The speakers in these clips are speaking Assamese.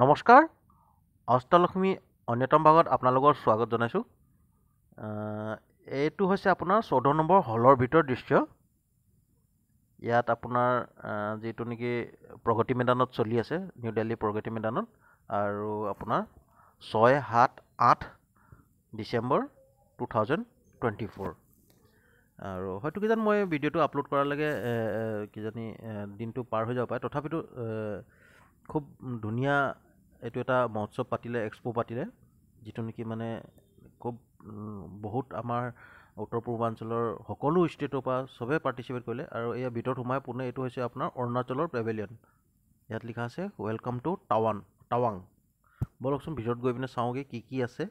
নমস্কাৰ, অষ্টলক্ষ্মী অন্যতম ভাগত আপোনালোকৰ স্বাগত জনাইছোঁ। এইটো হৈছে আপোনাৰ 14 নম্বৰ হলৰ ভিতৰৰ দৃশ্য। ইয়াত আপোনাৰ যিটো নেকি প্ৰগতি মৈদানত চলি আছে, নিউ দিল্লী প্ৰগতি মৈদানত, আৰু আপোনাৰ 6, 7, 8 ডিচেম্বৰ 2024। আৰু হয়তো কিজানি মই ভিডিঅ'টো আপলোড কৰালৈকে কিজানি দিনটো পাৰ হৈ যাব পাৰে, তথাপিতো খুব ধুনীয়া এইটো এটা মহোৎসৱ পাতিলে, এক্সপো পাতিলে, যিটো নেকি মানে খুব বহুত আমাৰ উত্তৰ পূৰ্বাঞ্চলৰ সকলো ষ্টেটৰ পৰা চবেই পাৰ্টিচিপেট কৰিলে। আৰু ইয়াৰ ভিতৰত সোমাই পোনে এইটো হৈছে আপোনাৰ অৰুণাচলৰ পেভিলিয়ন। ইয়াত লিখা আছে ৱেলকাম টু টাৱাং। ব'লকচোন ভিতৰত গৈ পিনে চাওঁগৈ কি কি আছে।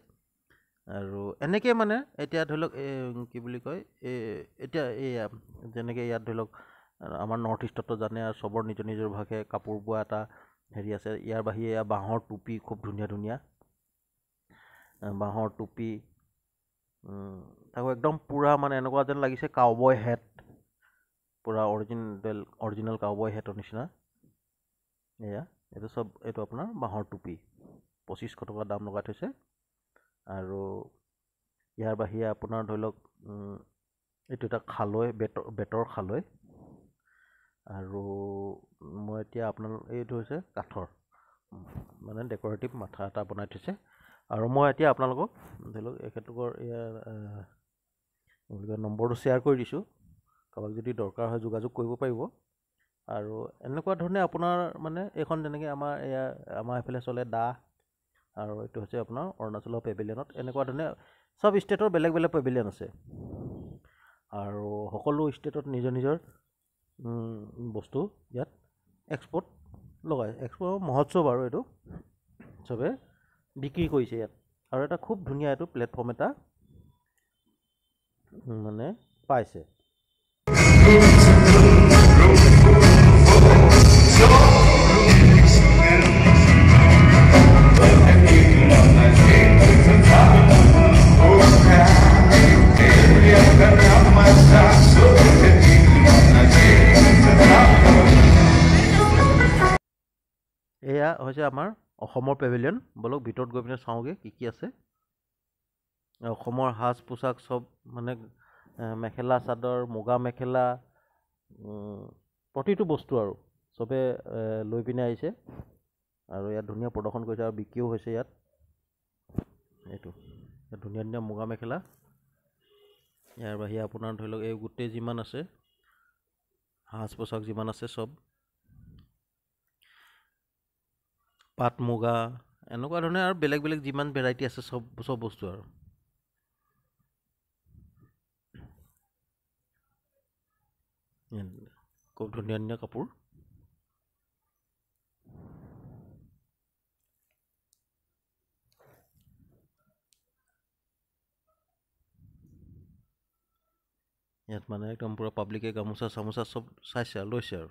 আৰু এনেকৈ মানে এতিয়া ধৰি লওক কি বুলি কয়, এতিয়া এইয়া যেনেকৈ ইয়াত ধৰি লওক আমাৰ নৰ্থ ইষ্টতো জানে আৰু চবৰ নিজৰ নিজৰ ভাগে কাপোৰ বোৱা এটা হেৰি আছে। ইয়াৰ বাহিৰে এয়া বাঁহৰ টুপি, খুব ধুনীয়া ধুনীয়া বাঁহৰ টুপি, তাকো একদম পূৰা মানে এনেকুৱা যেন লাগিছে কাউবয় হেট, পূৰা অৰিজিনেল কাউবয় হেটৰ নিচিনা। এয়া এইটো আপোনাৰ বাঁহৰ টুপি, 2500 টকা দাম লগাই থৈছে। আৰু ইয়াৰ বাহিৰে আপোনাৰ ধৰি লওক এইটো এটা খালৈ, বেতৰ খালৈ। আৰু মই এতিয়া এইটো হৈছে কাঠৰ মানে ডেক'ৰেটিভ মাথা এটা বনাই থৈছে। আৰু মই এতিয়া আপোনালোকক ধৰি লওক এখেতলোকৰ নম্বৰটো শ্বেয়াৰ কৰি দিছোঁ, কাৰোবাক যদি দৰকাৰ হয় যোগাযোগ কৰিব পাৰিব। আৰু এনেকুৱা ধৰণে আপোনাৰ মানে এইখন যেনেকৈ আমাৰ এইফালে চলে দাহ, আৰু এইটো হৈছে আপোনাৰ অৰুণাচলৰ পেভিলিয়নত। এনেকুৱা ধৰণে চব ষ্টেটৰ বেলেগ বেলেগ পেভিলিয়ন আছে, আৰু সকলো ষ্টেটত নিজৰ নিজৰ বস্তু ইয়াত এক্সপ'ত এক্সপো মহোৎসৱ আৰু এইটো চবে বিক্ৰী কৰিছে ইয়াত। আৰু এটা খুব ধুনীয়া এইটো প্লেটফৰ্ম এটা মানে পাইছে। এয়া হৈছে আমাৰ অসমৰ পেভিলিয়ন। ব'লক ভিতৰত গৈ পিনে চাওঁগৈ কি কি আছে। অসমৰ সাজ পোছাক চব মানে মেখেলা চাদৰ, মুগা মেখেলা, প্ৰতিটো বস্তু আৰু চবে লৈ পিনে আহিছে। আৰু ইয়াত ধুনীয়া প্ৰদৰ্শন কৰিছে আৰু বিক্ৰীও হৈছে ইয়াত ধুনীয়া ধুনীয়া মুগা মেখেলা। ইয়াৰ বাহিৰে আপোনাৰ ধৰি লওক এই গোটেই যিমান আছে সাজ পোছাক যিমান আছে চব পাট মুগা, এনেকুৱা ধৰণে আৰু বেলেগ বেলেগ যিমান ভেৰাইটি আছে চব বস্তু আৰু খুব ধুনীয়া ধুনীয়া কাপোৰ। ইয়াত মানে একদম পূৰা পাব্লিকে গামোচা চামোচা চব চাইছে আৰু লৈছে আৰু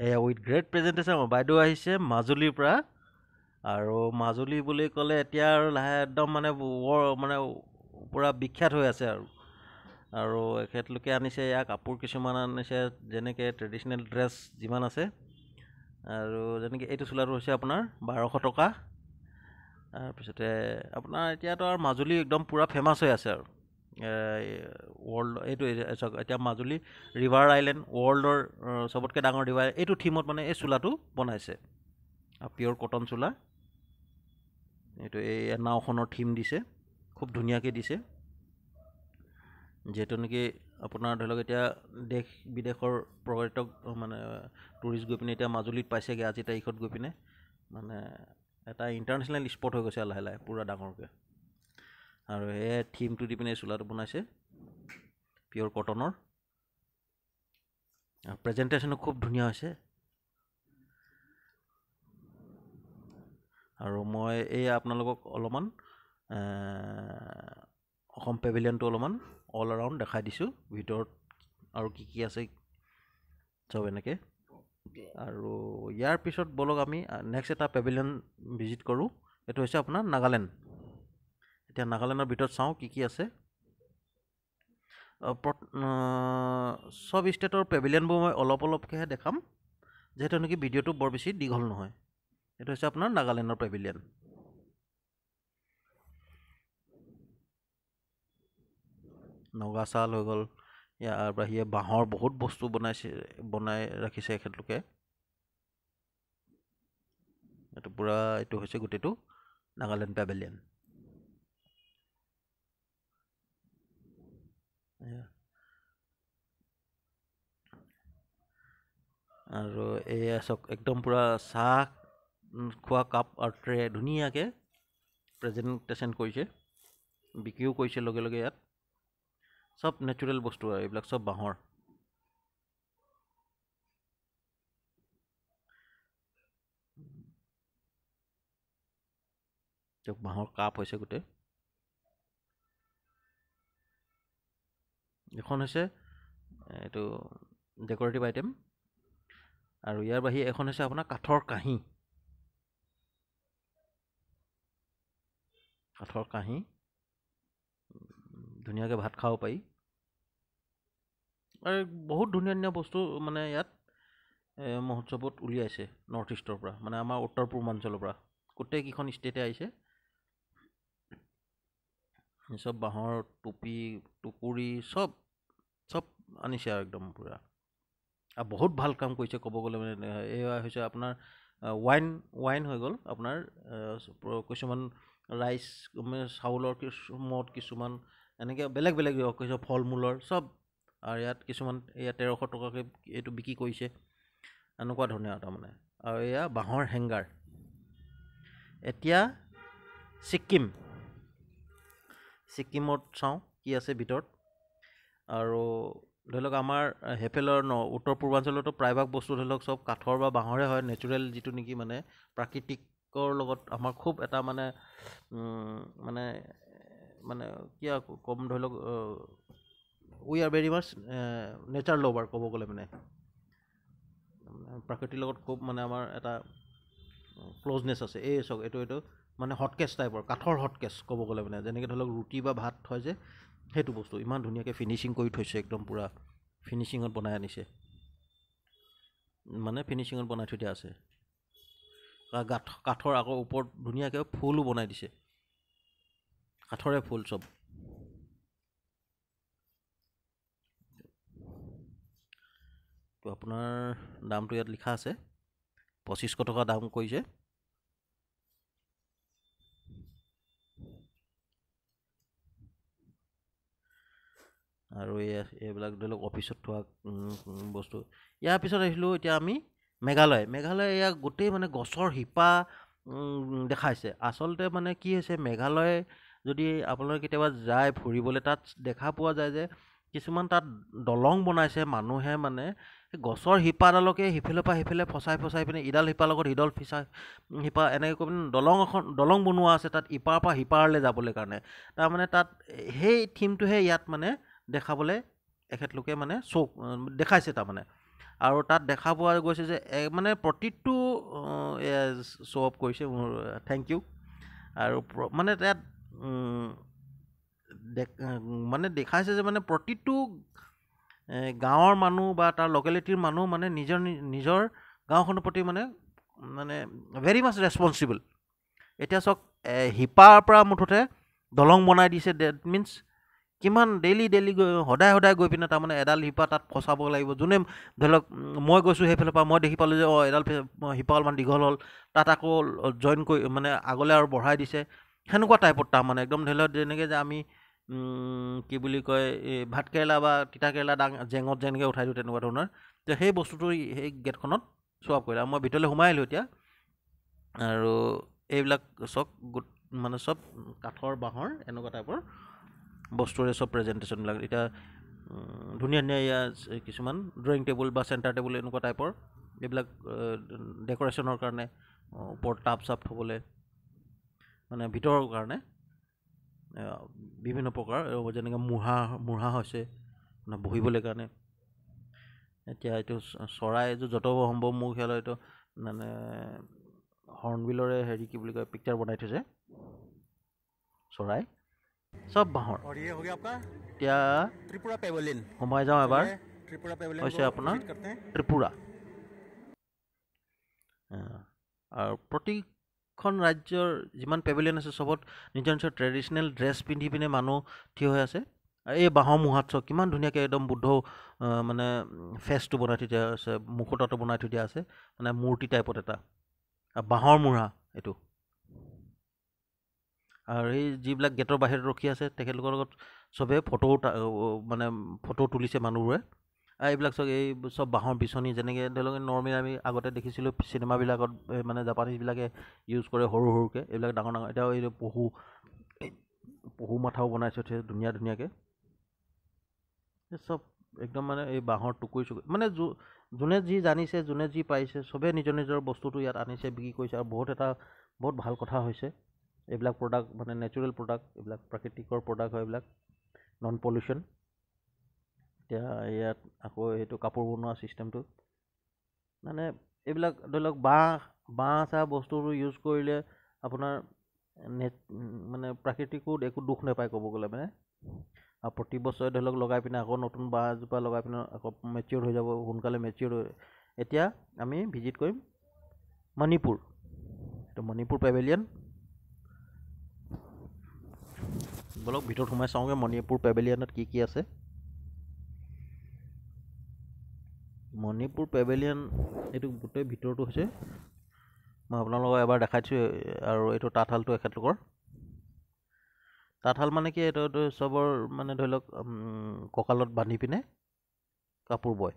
এয়া উইথ গ্ৰেট প্ৰেজেণ্টেশ্যন বাইদেউ আহিছে মাজুলীৰ পৰা। আৰু মাজুলী বুলি ক'লে এতিয়া আৰু একদম মানে পূৰা বিখ্যাত হৈ আছে। আৰু এখেতলোকে আনিছে এয়া কাপোৰ কিছুমান আনিছে, যেনেকৈ ট্ৰেডিশ্যনেল ড্ৰেছ যিমান আছে। আৰু যেনেকৈ এইটো চোলাটো হৈছে আপোনাৰ 1200 টকা। তাৰপিছতে আপোনাৰ এতিয়াতো আৰু মাজুলী একদম পূৰা ফেমাছ হৈ আছে আৰু ৱৰ্ল্ড। এইটো এতিয়া মাজুলী ৰিভাৰ আইলেণ্ড, ৱৰ্ল্ডৰ চবতকৈ ডাঙৰ ৰিভাৰ, এইটো থিমত মানে এই চোলাটো বনাইছে। পিয়'ৰ কটন চোলা। এইটো এই নাওখনৰ থিম দিছে, খুব ধুনীয়াকৈ দিছে। যিহেতু নেকি আপোনাৰ ধৰি লওক এতিয়া দেশ বিদেশৰ পৰ্যটক মানে টুৰিষ্ট গৈ পিনে এতিয়া মাজুলীত পাইছেগৈ। আজি তাৰিখত গৈ পিনে মানে এটা ইণ্টাৰনেশ্যনেল স্পট হৈ গৈছে লাহে লাহে পূৰা ডাঙৰকৈ। আৰু সেই থিমটো দি পিনে চোলাটো বনাইছে পিয়'ৰ কটনৰ। আৰু প্ৰেজেণ্টেশ্যনো খুব ধুনীয়া হৈছে। আৰু মই আপোনালোকক অলপমান অসম পেভিলিয়নটো অলপমান অল এৰাউণ্ড দেখাই দিছোঁ, ভিতৰত আৰু কি কি আছে চব এনেকৈ। আৰু ইয়াৰ পিছত ব'লক আমি নেক্সট এটা পেভিলিয়ন ভিজিট কৰোঁ। এইটো হৈছে আপোনাৰ নাগালেণ্ড। এতিয়া নাগালেণ্ডৰ ভিতৰত চাওঁ কি আছে। চব ষ্টেটৰ পেভিলিয়নবোৰ মই অলপকৈহে দেখাম, যিহেতু নেকি ভিডিঅ'টো বৰ বেছি দীঘল নহয়। এইটো হৈছে আপোনাৰ নাগালেণ্ডৰ পেভিলিয়ন। নগা চাল হৈ গ'ল, ইয়াৰ বাহিৰে বাঁহৰ বহুত বস্তু বনাই ৰাখিছে এখেতলোকে। এইটো পূৰা এইটো হৈছে গোটেইটো নাগালেণ্ড পেভিলিয়ন। আৰু এয়া চাওক একদম পূৰা চাহ খোৱা কাপ আৰু ট্ৰে ধুনীয়াকৈ প্ৰেজেণ্টেশ্যন কৰিছে, বিক্ৰীও কৰিছে লগে লগে। ইয়াত চব নেচাৰেল বস্তু আৰু এইবিলাক চব বাঁহৰ। বাঁহৰ কাপ হৈছে গোটেই। এখন হৈছে এইটো ডেকৰেটিভ আইটেম, আৰু ইয়াৰ বাহিৰে এখন হৈছে আপোনাৰ কাঠৰ কাঁহী। কাঠৰ কাঁহী ধুনীয়াকৈ ভাত খাব পাৰি। আৰু বহুত ধুনীয়া ধুনীয়া বস্তু মানে ইয়াত মহোৎসৱত উলিয়াইছে নৰ্থ ইষ্টৰ পৰা, মানে আমাৰ উত্তৰ পূৰ্বাঞ্চলৰ পৰা গোটেইকেইখন ষ্টেটে আহিছে। চব বাঁহৰ টুপি টুকুৰি চব আনিছে আৰু একদম পূৰা। আৰু বহুত ভাল কাম কৰিছে ক'ব গ'লে মানে। এয়া হৈছে আপোনাৰ ৱাইন হৈ গ'ল আপোনাৰ কিছুমান ৰাইচ চাউলৰ মদ, কিছুমান এনেকৈ বেলেগ বেলেগ কিছু ফল মূলৰ চব। আৰু ইয়াত কিছুমান এয়া 1300 টকাকৈ এইটো বিক্ৰী কৰিছে, এনেকুৱা ধৰণে আৰু তাৰমানে। আৰু এয়া বাঁহৰ হেংগাৰ। এতিয়া ছিক্কিমত চাওঁ কি আছে ভিতৰত। আৰু ধৰি লওক আমাৰ সেইফালৰ উত্তৰ পূৰ্বাঞ্চলতো প্ৰায়ভাগ বস্তু ধৰি লওক চব কাঠৰ বা বাঁহৰে হয়, নেচাৰেল যিটো নেকি মানে প্ৰাকৃতিকৰ লগত আমাৰ খুব এটা মানে কি ক'ম, ধৰি লওক we are very much nature lover ক'ব গ'লে মানে। প্ৰকৃতিৰ লগত খুব মানে আমাৰ এটা ক্ল'জনেছ আছে। চাওক এইটো মানে হটকেছ টাইপৰ, কাঠৰ হটকেছ ক'ব গ'লে মানে, যেনেকৈ ধৰি লওক ৰুটি বা ভাত থয় যে সেইটো বস্তু ইমান ধুনীয়াকৈ ফিনিচিং কৰি থৈছে, একদম পূৰা ফিনিচিঙত বনাই আনিছে, মানে ফিনিচিঙত বনাই থৈ দিয়া আছে। কাঠৰ আকৌ ওপৰত ধুনীয়াকৈ ফুলো বনাই দিছে, কাঠৰে ফুল চব। তো আপোনাৰ দামটো ইয়াত লিখা আছে, 2500 টকা দাম কৰিছে। আৰু এইবিলাক ধৰি লওক অফিচত থোৱা বস্তু। ইয়াৰ পিছত আহিলোঁ এতিয়া আমি মেঘালয়। এয়া গোটেই মানে গছৰ শিপা দেখাইছে। আচলতে মানে কি হৈছে, মেঘালয় যদি আপোনালোকে কেতিয়াবা যায় ফুৰিবলৈ, তাত দেখা পোৱা যায় যে কিছুমান তাত দলং বনাইছে মানুহে, মানে গছৰ শিপাডালকে সিফালৰ পৰা সিফালে ফচাই পিনে ইডাল শিপাৰ লগত সিডাল শিপা এনেকৈ কৰি পিনে দলং বনোৱা আছে তাত, ইপাৰ পৰা সিপাৰলৈ যাবলৈ কাৰণে। তাৰমানে তাত সেই থিমটোহে ইয়াত মানে দেখাবলৈ এখেতলোকে মানে দেখাইছে তাৰমানে। আৰু তাত দেখা পোৱা গৈছে যে মানে প্ৰতিটো শ্ব' অফ কৰিছে, মোৰ থেংক ইউ। আৰু মানে তাত মানে দেখাইছে যে মানে প্ৰতিটো গাঁৱৰ মানুহ বা তাৰ লোকেলিটিৰ মানুহ মানে নিজৰ গাঁওখনৰ প্ৰতি মানে ভেৰি মাছ ৰেছপনচিবল। এতিয়া চাওক শিপাৰ পৰা মুঠতে দলং বনাই দিছে, ডেট মিনছ কিমান ডেইলি সদায় গৈ পিনে তাৰমানে এডাল শিপা তাত ফচাব লাগিব। যোনে ধৰি লওক মই গৈছোঁ সেইফালৰ পৰা, মই দেখি পালোঁ যে এডাল শিপা অলপমান দীঘল হ'ল, তাত আকৌ জইন কৰি মানে আগলৈ আৰু বঢ়াই দিছে, সেনেকুৱা টাইপত তাৰমানে। একদম ধৰি লওক যেনেকৈ যে আমি কি বুলি কয় ভাতকেৰেলা বা তিতাকেৰেলা জেঙত যেনেকৈ উঠাই দিওঁ তেনেকুৱা ধৰণৰ। তো সেই বস্তুটো সেই গেটখনত শ্ব' আপ কৰিলে। আৰু মই ভিতৰলৈ সোমাই আহিলোঁ এতিয়া। আৰু এইবিলাক চব মানে চব কাঠৰ বাঁহৰ এনেকুৱা টাইপৰ বস্তুৰে চব প্ৰেজেণ্টেশ্যনবিলাক। এতিয়া ধুনীয়া কিছুমান ড্ৰয়িং টেবুল বা চেণ্টাৰ টেবুল এনেকুৱা টাইপৰ, এইবিলাক ডেক'ৰেশ্যনৰ কাৰণে, ওপৰত টাব চাব থ'বলৈ, মানে ভিতৰৰ কাৰণে বিভিন্ন প্ৰকাৰ, যেনেকৈ মূঢ়া হৈছে মানে বহিবলৈ কাৰণে। এতিয়া এইটো চৰাই যত সম্ভৱ মোৰ খেয়াল এইটো মানে হৰ্ণবিলৰে কি বুলি কয় পিকচাৰ বনাই থৈছে চৰাই। চব বাঁহৰ। और ये हो गया आपका এতিয়া त्रिपुरा पेवेलियन। সোমাই যাওঁ এবাৰ। चलिए, त्रिपुरा पेवेलियन হৈছে को আপোনাৰ विजिट करते हैं। ত্ৰিপুৰা। আৰু প্ৰতিখন ৰাজ্যৰ যিমান পেভিলিয়ন আছে চবত নিজৰ নিজৰ ট্ৰেডিশ্যনেল ড্ৰেছ পিন্ধি পিনে মানুহ থিয় হৈ আছে। আৰু এই বাঁহৰ মুহাত চব কিমান ধুনীয়াকৈ একদম বুদ্ধ মানে ফেচটো বনাই থৈ দিয়া আছে, মুকুতাটো বনাই থৈ দিয়া আছে, মানে মূৰ্তি টাইপত এটা। আৰু বাঁহৰ মুঢ়া এইটো। আৰু এই যিবিলাক গেটৰ বাহিৰত ৰখি আছে তেখেতলোকৰ লগত চবেই মানে ফটো তুলিছে মানুহবোৰে। আৰু এইবিলাক চব এই চব বাঁহৰ বিচনী, যেনেকৈ ধৰি লওক নৰ্মেল আমি আগতে দেখিছিলোঁ চিনেমাবিলাকত মানে জাপানীজবিলাকে ইউজ কৰে সৰু সৰুকৈ, এইবিলাক ডাঙৰ ডাঙৰ। এতিয়াও এই পহু মাথাও বনাইছে ধুনীয়া ধুনীয়াকৈ। চব একদম মানে এই বাঁহৰ টুকুৰি মানে যোনে যি জানিছে, যোনে যি পাৰিছে, চবেই নিজৰ নিজৰ বস্তুটো ইয়াত আনিছে, বিক্ৰী কৰিছে। আৰু বহুত ভাল কথা হৈছে এইবিলাক প্ৰডাক্ট, মানে নেচাৰেল প্ৰডাক্ট, এইবিলাক প্ৰাকৃতিকৰ প্ৰডাক্ট হয় এইবিলাক, নন পলিউশ্যন। এতিয়া ইয়াত আকৌ এইটো কাপোৰ বনোৱা ছিষ্টেমটো, মানে এইবিলাক ধৰি লওক বাঁহ চাহ বস্তুবোৰ ইউজ কৰিলে আপোনাৰ মানে প্ৰাকৃতিকো একো দুখ নাপায় ক'ব গ'লে মানে। আৰু প্ৰতি বছৰে ধৰি লওক লগাই পিনে আকৌ নতুন বাঁহ এজোপা লগাই পিনে আকৌ মেচিয়ৰ হৈ যাব, সোনকালে মেচিয়ৰ হৈ। এতিয়া আমি ভিজিট কৰিম মণিপুৰ। এইটো মণিপুৰ পেভিলিয়ন। বলক ভিতৰত সোমাই চাওঁগৈ মণিপুৰ পেভিলিয়নত কি কি আছে। মণিপুৰ পেভিলিয়ন এইটো গোটেই ভিতৰটো হৈছে, মই আপোনালোকক এবাৰ দেখাইছোঁ। আৰু এইটো তাঁতশালটো এখেতলোকৰ। তাঁতশাল মানে কি, এইটো চবৰ মানে ধৰি লওক কঁকালত বান্ধি পিনে কাপোৰ বয়।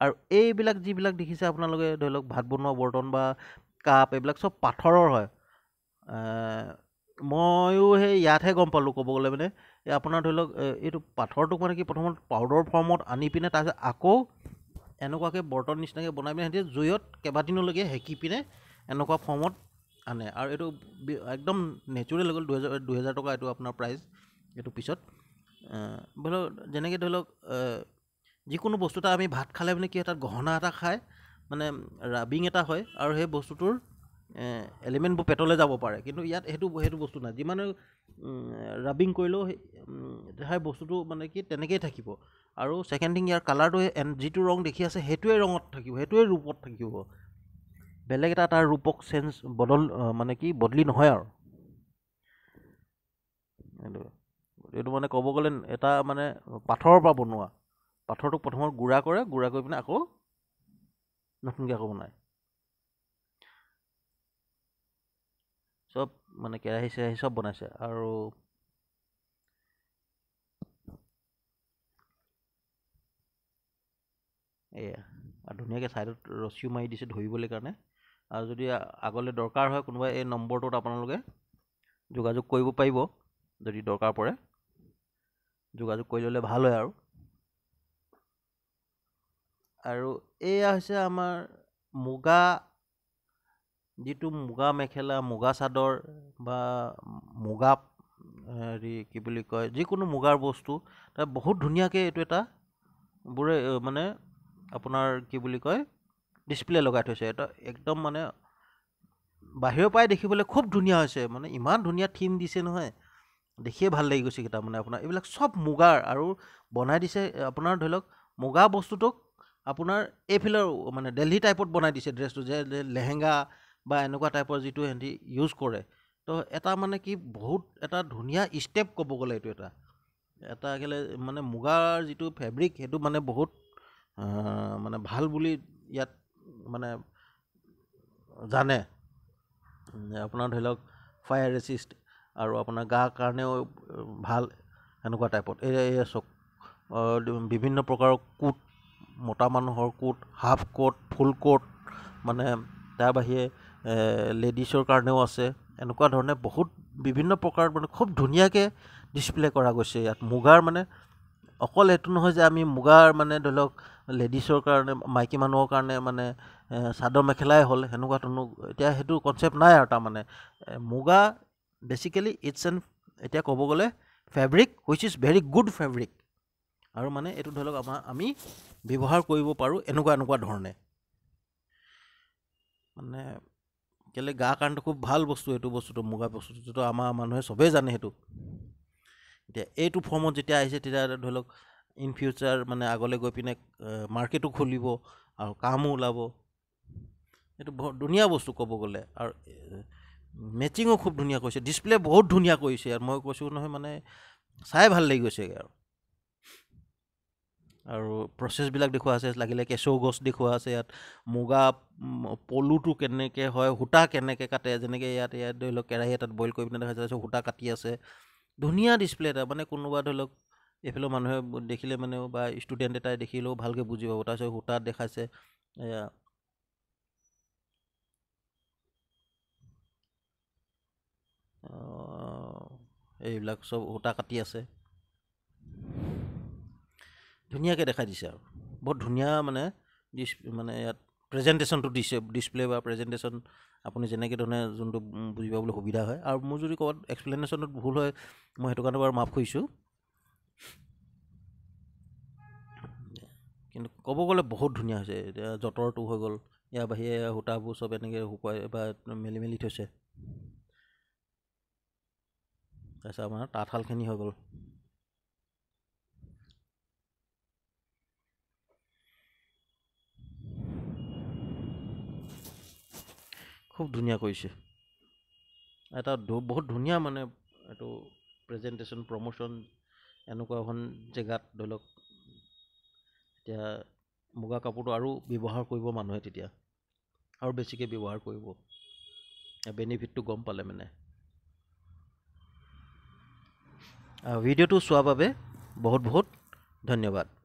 আৰু এইবিলাক যিবিলাক দেখিছে আপোনালোকে, ধৰি লওক ভাত বনোৱা বৰ্তন বা কাপ, এইবিলাক চব পাথৰৰ হয়। ময়ো সেই ইয়াতহে গম পালোঁ ক'ব গ'লে মানে। এই আপোনাৰ ধৰি লওক এইটো পাথৰটোক মানে কি প্ৰথমত পাউডাৰ ফৰ্মত আনি পিনে তাৰপিছত আকৌ এনেকুৱাকৈ বৰ্তন নিচিনাকৈ বনাই পিনে সিহঁতি জুইত কেইবাদিনলৈকে সেকি পিনে এনেকুৱা ফৰ্মত আনে। আৰু এইটো একদম নেচাৰেল হৈ গ'ল। 2000 টকা এইটো আপোনাৰ প্ৰাইচ। এইটো পিছত ধৰি লওক যেনেকৈ ধৰি লওক যিকোনো বস্তু এটা আমি ভাত খালে মানে কি তাত গহনা এটা খায়, মানে ৰাবিং এটা হয়, আৰু সেই বস্তুটোৰ এলিমেণ্টবোৰ পেটলৈ যাব পাৰে। কিন্তু ইয়াত সেইটো বস্তু নাই। যিমানে ৰাবিং কৰিলেও সেই বস্তুটো মানে কি তেনেকেই থাকিব। আৰু ছেকেণ্ড থিং, ইয়াৰ কালাৰটো যিটো ৰং দেখি আছে সেইটোৱে ৰঙত থাকিব, সেইটোৱে ৰূপত থাকিব। বেলেগ এটা তাৰ ৰূপক মানে কি বদলি নহয় আৰু। এইটো মানে ক'ব গ'লে এটা মানে পাথৰৰ পৰা বনোৱা। পাথৰটোক প্ৰথমত গুড়া কৰি পিনে আকৌ নতুনকৈ আকৌ বনায়। চব মানে কেৰাহী চেৰাহী চব বনাইছে। আৰু এয়া আৰু ধুনীয়াকৈ ছাইডত ৰছীও মাৰি দিছে ধৰিবলৈ কাৰণে। আৰু যদি আগলৈ দৰকাৰ হয় কোনোবাই এই নম্বৰটোত আপোনালোকে যোগাযোগ কৰিব পাৰিব। যদি দৰকাৰ পৰে যোগাযোগ কৰি ল'লে ভাল হয়। আৰু এয়া হৈছে আমাৰ যিটো মুগা মেখেলা, মুগা চাদৰ বা মুগা কি বুলি কয়, যিকোনো মুগাৰ বস্তু তাত বহুত ধুনীয়াকৈ এইটো এটা মানে আপোনাৰ কি বুলি কয় ডিছপ্লে লগাই থৈছে। এটা একদম মানে বাহিৰৰ পৰাই দেখিবলৈ খুব ধুনীয়া হৈছে, মানে ইমান ধুনীয়া থিম দিছে নহয়, দেখিয়ে ভাল লাগি গৈছে কেইটা। মানে আপোনাৰ এইবিলাক চব মুগাৰ আৰু বনাই দিছে। আপোনাৰ ধৰি লওক মুগা বস্তুটোক আপোনাৰ এইফালৰ মানে দেলহি টাইপত বনাই দিছে ড্ৰেছটো, যে লেহেংগা বা এনেকুৱা টাইপৰ যিটো সিহঁতি ইউজ কৰে। তো এটা মানে কি বহুত এটা ধুনীয়া ষ্টেপ ক'ব গ'লে এইটো এটা কেলে মানে মুগাৰ যিটো ফেব্ৰিক সেইটো মানে বহুত মানে ভাল বুলি ইয়াত মানে জানে। আপোনাৰ ধৰি লওক ফায়াৰ ৰেচিষ্ট আৰু আপোনাৰ গাৰ কাৰণেও ভাল, এনেকুৱা টাইপত। এই চক বিভিন্ন প্ৰকাৰৰ কোট, মতা মানুহৰ কোট, হাফ কোট, ফুল কোট, মানে তাৰ বাহিৰে লেডিছৰ কাৰণেও আছে। এনেকুৱা ধৰণে বহুত বিভিন্ন প্ৰকাৰৰ মানে খুব ধুনীয়াকৈ ডিছপ্লে কৰা গৈছে ইয়াত। মুগাৰ মানে অকল এইটো নহয় যে আমি মুগাৰ মানে ধৰি লওক লেডিছৰ কাৰণে, মাইকী মানুহৰ কাৰণে মানে চাদৰ মেখেলাই হ'ল সেনেকুৱা ধৰণৰ এতিয়া সেইটো কনচেপ্ট নাই আৰু। তাৰমানে মুগা বেচিকেলি এতিয়া ক'ব গ'লে fabric which is very good fabric. আৰু মানে এইটো ধৰি লওক আমি ব্যৱহাৰ কৰিব পাৰোঁ এনেকুৱা ধৰণে। মানে কেলৈ গা কাৰণটো খুব ভাল বস্তু এইটো বস্তুটো মুগা বস্তুটো আমাৰ মানুহে চবেই জানে সেইটো এতিয়া এইটো ফৰ্মত যেতিয়া আহিছে তেতিয়া ধৰি লওক ইন ফিউচাৰ মানে আগলৈ গৈ পিনে মাৰ্কেটো খুলিব আৰু কামো ওলাব এইটো বহুত ধুনীয়া বস্তু ক'ব গ'লে আৰু মেচিঙো খুব ধুনীয়া কৰিছে ডিছপ্লে বহুত ধুনীয়া কৰিছে আৰু মই কৈছোঁ নহয় মানে চাই ভাল লাগি গৈছেগৈ আৰু প্ৰচেছবিলাক দেখুওৱা আছে লাগিলে কেঁচৌ গছ দেখুওৱা আছে ইয়াত মুগা পলুটো কেনেকৈ হয় সূতা কেনেকৈ কাটে যেনেকৈ ইয়াত ধৰি লওক কেৰাহী এটাত বইল কৰি পিনে দেখা যাইছে সূতা কাটি আছে ধুনীয়া ডিছপ্লে এটা মানে কোনোবা ধৰি লওক এইফালে মানুহে দেখিলে মানে বা ষ্টুডেণ্ট এটাই দেখিলেও ভালকৈ বুজি পাব তাৰপিছত সূতাত দেখাইছে এয়া এইবিলাক চব সূতা কাটি আছে ধুনীয়াকৈ দেখাই দিছে আৰু বহুত ধুনীয়া মানে মানে ইয়াত প্ৰেজেণ্টেশ্যনটো দিছে ডিছপ্লে বা প্ৰেজেণ্টেশ্যন আপুনি যেনেকৈ ধৰণে যোনটো বুজি পাবলৈ সুবিধা হয় আৰু মোৰ যদি ক'ৰবাত এক্সপ্লেনেশ্যনত ভুল হয় মই সেইটো কাৰণে বাৰু মাফ কৰিছোঁ কিন্তু ক'ব গ'লে বহুত ধুনীয়া হৈছে এতিয়া যঁতৰটো হৈ গ'ল ইয়াৰ বাহিৰে সূতাবোৰ চব এনেকৈ শুকুৱাই বা মেলি মেলি থৈছে তাৰপিছত আমাৰ তাঁতশালখিনি হৈ গ'ল খুব ধুনীয়া কৰিছে এটা বহুত ধুনীয়া মানে এইটো প্ৰেজেণ্টেশ্যন প্ৰমোশ্যন এনেকুৱা এখন জেগাত ধৰি লওক এতিয়া মুগা কাপোৰটো আৰু ব্যৱহাৰ কৰিব মানুহে তেতিয়া আৰু বেছিকৈ ব্যৱহাৰ কৰিব বেনিফিটটো গম পালে মানে ভিডিঅ'টো চোৱাৰ বাবে বহুত বহুত ধন্যবাদ